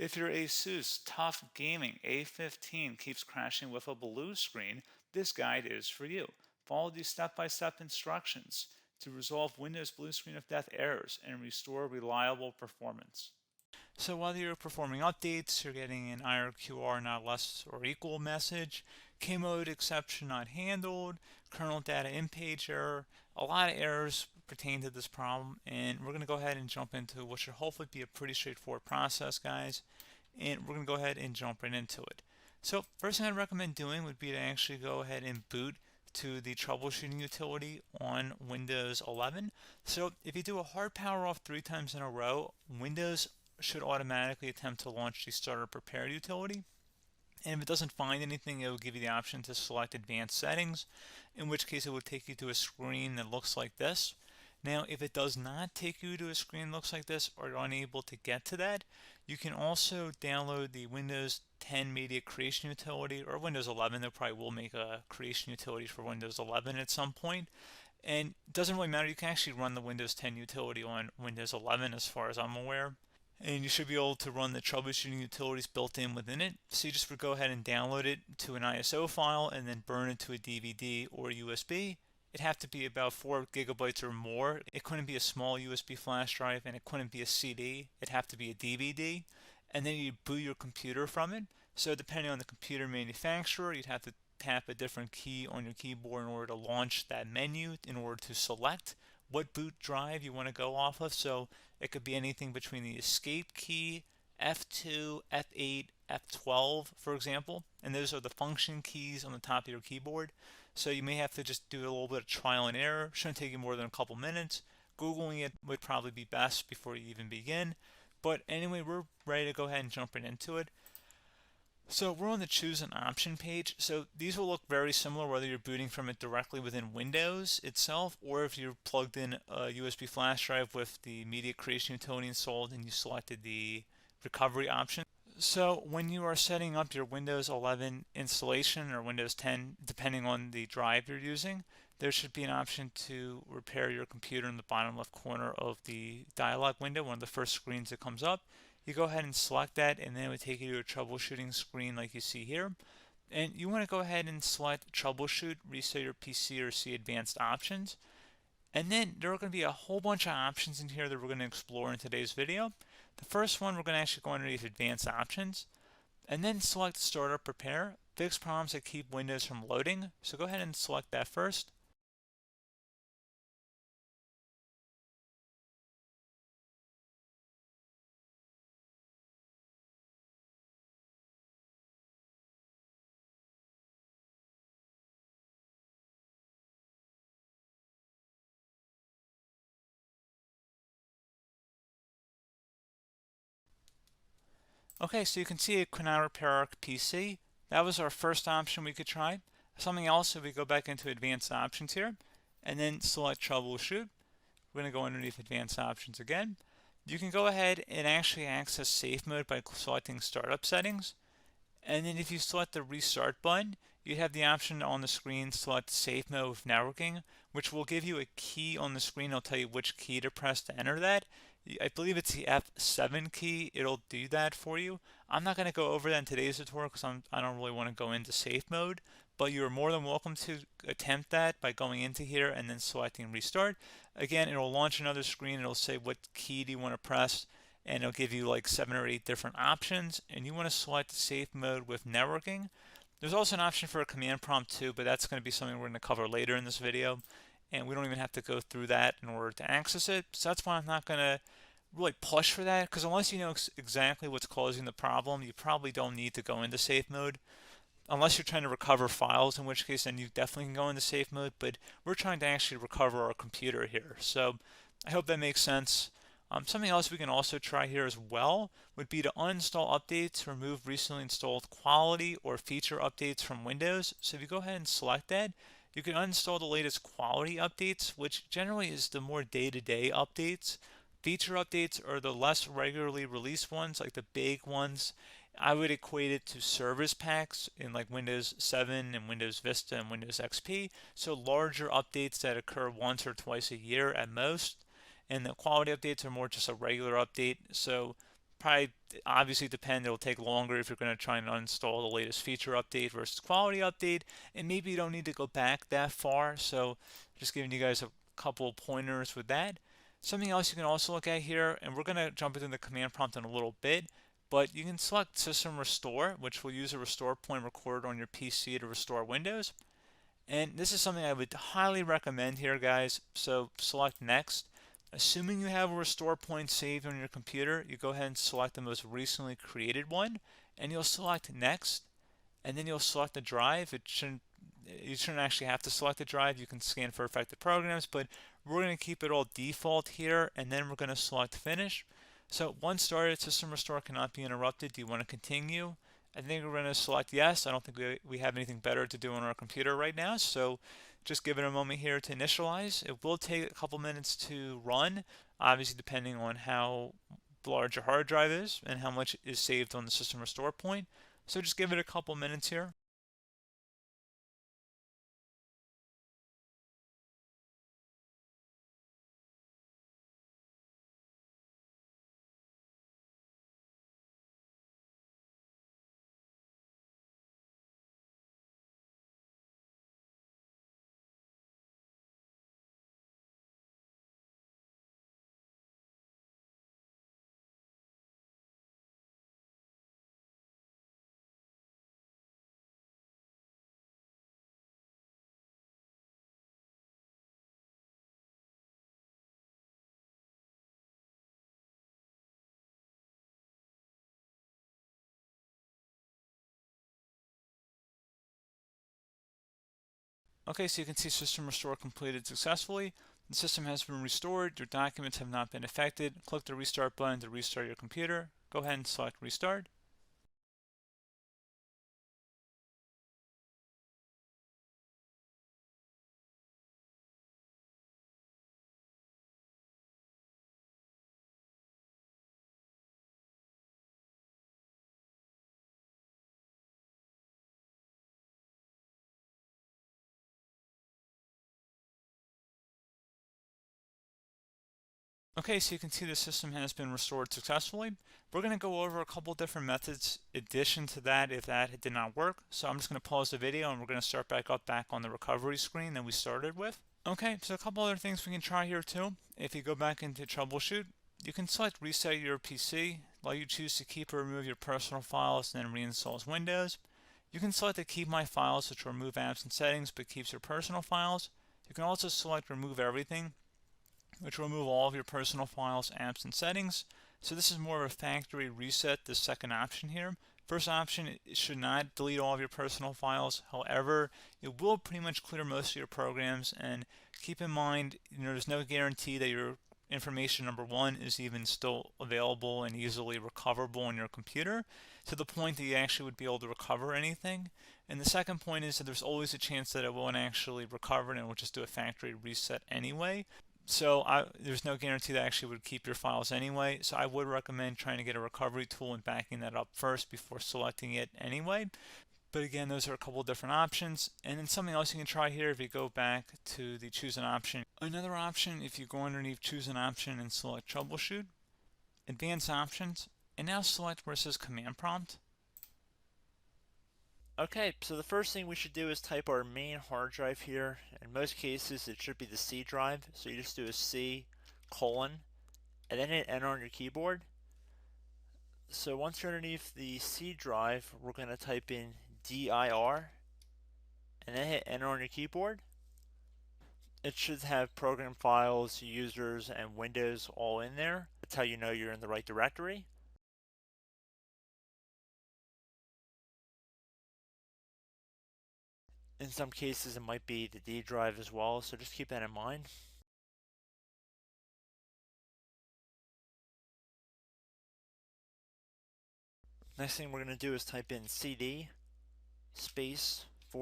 If your ASUS TUF Gaming A15 keeps crashing with a blue screen, this guide is for you. Follow these step-by-step instructions to resolve Windows blue screen of death errors and restore reliable performance. So whether you're performing updates, you're getting an IRQR not less or equal message, K-mode exception not handled, kernel data in-page error, a lot of errors pertain to this problem, and we're going to go ahead and jump into what should hopefully be a pretty straightforward process, guys, and we're going to go ahead and jump right into it. So first thing I'd recommend doing would be to actually go ahead and boot to the troubleshooting utility on Windows 11. So if you do a hard power off 3 times in a row, Windows should automatically attempt to launch the starter prepared utility. And if it doesn't find anything, it will give you the option to select advanced settings, in which case it will take you to a screen that looks like this. Now, if it does not take you to a screen that looks like this, or you're unable to get to that, you can also download the Windows 10 Media Creation Utility, or Windows 11. They probably will make a creation utility for Windows 11 at some point. And it doesn't really matter, you can actually run the Windows 10 utility on Windows 11 as far as I'm aware. And you should be able to run the troubleshooting utilities built in within it. So you just would go ahead and download it to an ISO file and then burn it to a DVD or USB. It'd have to be about 4 gigabytes or more. It couldn't be a small USB flash drive, and it couldn't be a CD. It'd have to be a DVD. And then you boot your computer from it. So depending on the computer manufacturer, you'd have to tap a different key on your keyboard in order to launch that menu, in order to select what boot drive you want to go off of. So it could be anything between the escape key, F2, F8, F12, for example, and those are the function keys on the top of your keyboard. So you may have to just do a little bit of trial and error. Shouldn't take you more than a couple minutes. Googling it would probably be best before you even begin. But anyway, we're ready to go ahead and jump right into it. So we're on the choose an option page. So these will look very similar whether you're booting from it directly within Windows itself, or if you're plugged in a USB flash drive with the media creation utility installed and you selected the recovery option. So when you are setting up your Windows 11 installation or Windows 10, depending on the drive you're using, there should be an option to repair your computer in the bottom left corner of the dialog window, one of the first screens that comes up. You go ahead and select that, and then it would take you to a troubleshooting screen like you see here. And you want to go ahead and select troubleshoot, reset your PC, or see advanced options. And then there are going to be a whole bunch of options in here that we're going to explore in today's video. The first one, we're going to actually go underneath advanced options and then select startup prepare, fix problems that keep Windows from loading. So go ahead and select that first. Okay, so you can see it could not repair our PC. That was our first option we could try. Something else, if we go back into advanced options here and then select troubleshoot, we're going to go underneath advanced options again. You can go ahead and actually access safe mode by selecting startup settings. And then if you select the restart button, you have the option on the screen select safe mode with networking, which will give you a key on the screen. It'll tell you which key to press to enter that. I believe it's the F7 key. It'll do that for you. I'm not going to go over that in today's tutorial because I don't really want to go into safe mode, but you're more than welcome to attempt that by going into here and then selecting restart. Again, it'll launch another screen. It'll say what key do you want to press, and it'll give you like 7 or 8 different options, and you want to select safe mode with networking. There's also an option for a command prompt too, but that's going to be something we're going to cover later in this video, and we don't even have to go through that in order to access it. So that's why I'm not going to really push for that, because unless you know exactly what's causing the problem, you probably don't need to go into safe mode. Unless you're trying to recover files, in which case then you definitely can go into safe mode, but we're trying to actually recover our computer here. So I hope that makes sense. Something else we can also try here as well would be to uninstall updates, remove recently installed quality or feature updates from Windows. So if you go ahead and select that, you can uninstall the latest quality updates, which generally is the more day-to-day updates. Feature updates are the less regularly released ones, like the big ones. I would equate it to service packs in like Windows 7 and Windows Vista and Windows XP. So larger updates that occur once or twice a year at most. And the quality updates are more just a regular update. So probably obviously depend. It'll take longer if you're going to try and uninstall the latest feature update versus quality update, and maybe you don't need to go back that far. So just giving you guys a couple of pointers with that. Something else you can also look at here, and we're going to jump into the command prompt in a little bit, but you can select System Restore, which will use a restore point recorded on your PC to restore Windows. And this is something I would highly recommend here, guys. So select Next. Assuming you have a restore point saved on your computer, you go ahead and select the most recently created one, and you'll select Next, and then you'll select the drive. You shouldn't actually have to select the drive. You can scan for affected programs, but we're going to keep it all default here, and then we're going to select Finish. So once started, System Restore cannot be interrupted. Do you want to continue? I think we're going to select yes. I don't think we have anything better to do on our computer right now, so just give it a moment here to initialize. It will take a couple minutes to run, obviously depending on how large your hard drive is and how much is saved on the System Restore point. So just give it a couple minutes here. Okay, so you can see System Restore completed successfully. The system has been restored. Your documents have not been affected. Click the Restart button to restart your computer. Go ahead and select Restart. Okay, so you can see the system has been restored successfully. We're going to go over a couple different methods addition to that if that did not work. So I'm just going to pause the video and we're going to start back on the recovery screen that we started with. Okay, so a couple other things we can try here too. If you go back into troubleshoot, you can select reset your PC, while you choose to keep or remove your personal files and then reinstalls Windows. You can select to keep my files, which will remove apps and settings but keeps your personal files. You can also select remove everything, which will remove all of your personal files, apps, and settings. So this is more of a factory reset, the second option here. First option, it should not delete all of your personal files. However, it will pretty much clear most of your programs. And keep in mind, there's no guarantee that your information, number one, is even still available and easily recoverable on your computer to the point that you actually would be able to recover anything. And the second point is that there's always a chance that it won't actually recover and it will just do a factory reset anyway. So there's no guarantee that actually would keep your files anyway. So I would recommend trying to get a recovery tool and backing that up first before selecting it anyway. But again, those are a couple different options. And then something else you can try here if you go back to the choose an option. Another option, if you go underneath choose an option and select troubleshoot, advanced options, and now select where it says command prompt. Okay, so the first thing we should do is type our main hard drive here. In most cases, it should be the C drive. So you just do a C colon and then hit enter on your keyboard. So once you're underneath the C drive, we're going to type in dir and then hit enter on your keyboard. It should have program files, users, and Windows all in there. That's how you know you're in the right directory. In some cases, it might be the D drive as well, so just keep that in mind. Next thing we're going to do is type in cd space /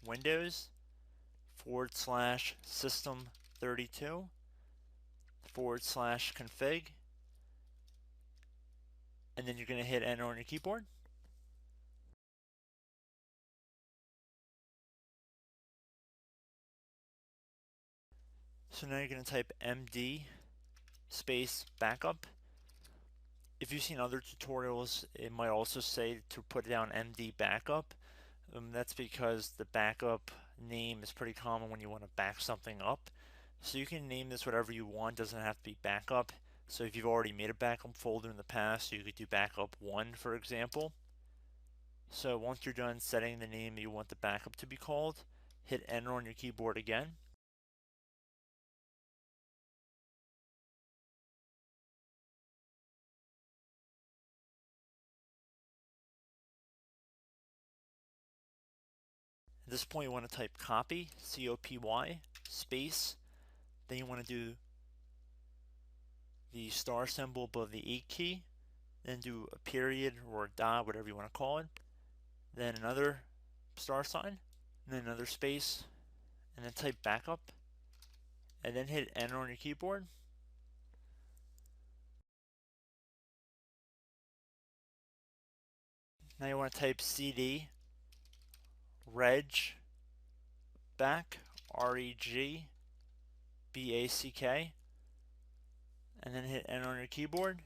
Windows / system 32 / config, and then you're going to hit enter on your keyboard. So now you're going to type md space backup. if you've seen other tutorials, it might also say to put down MD backup. That's because the backup name is pretty common when you want to back something up. So you can name this whatever you want, doesn't have to be backup. So if you've already made a backup folder in the past, you could do backup 1, for example. So once you're done setting the name you want the backup to be called, hit enter on your keyboard again. At this point, you want to type copy, C-O-P-Y, space. Then you want to do the star symbol above the 8 key. Then do a period or a dot, whatever you want to call it. Then another star sign, and then another space, and then type backup. And then hit enter on your keyboard. Now you want to type CD reg back, R-E-G-B-A-C-K, and then hit enter on your keyboard.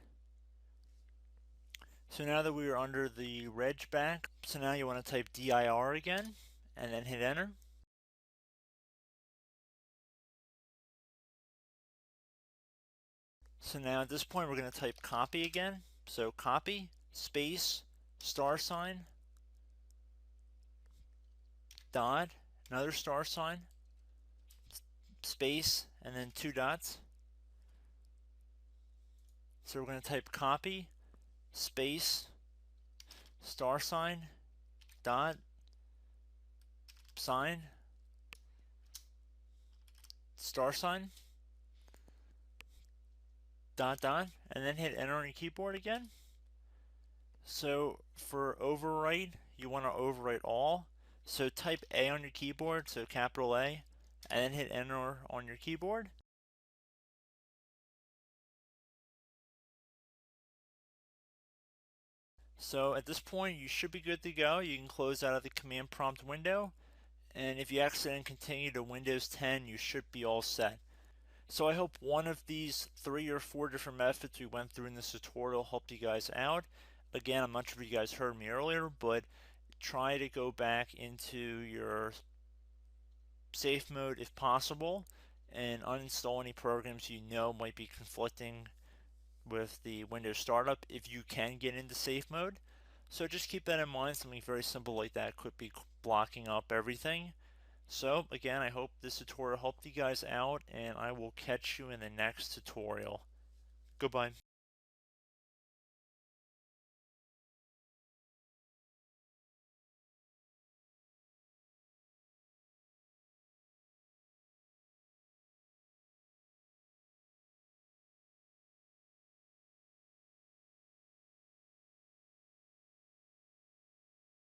So now that we are under the reg back, so now you want to type dir again, and then hit enter. So now at this point we're going to type copy again. So copy, space, star sign, dot, another star sign, space, and then 2 dots. So we're going to type copy, space, star sign, dot, sign, star sign, dot, dot, and then hit enter on your keyboard again. So for overwrite, you want to overwrite all. So type A on your keyboard, so capital A, and then hit enter on your keyboard. So at this point, you should be good to go. You can close out of the command prompt window, and if you accidentally continue to Windows 10, you should be all set. So I hope one of these 3 or 4 different methods we went through in this tutorial helped you guys out. Again, I'm not sure if you guys heard me earlier, but try to go back into your safe mode if possible and uninstall any programs you know might be conflicting with the Windows startup if you can get into safe mode. So just keep that in mind. Something very simple like that could be blocking up everything. So again, I hope this tutorial helped you guys out, and I will catch you in the next tutorial. Goodbye.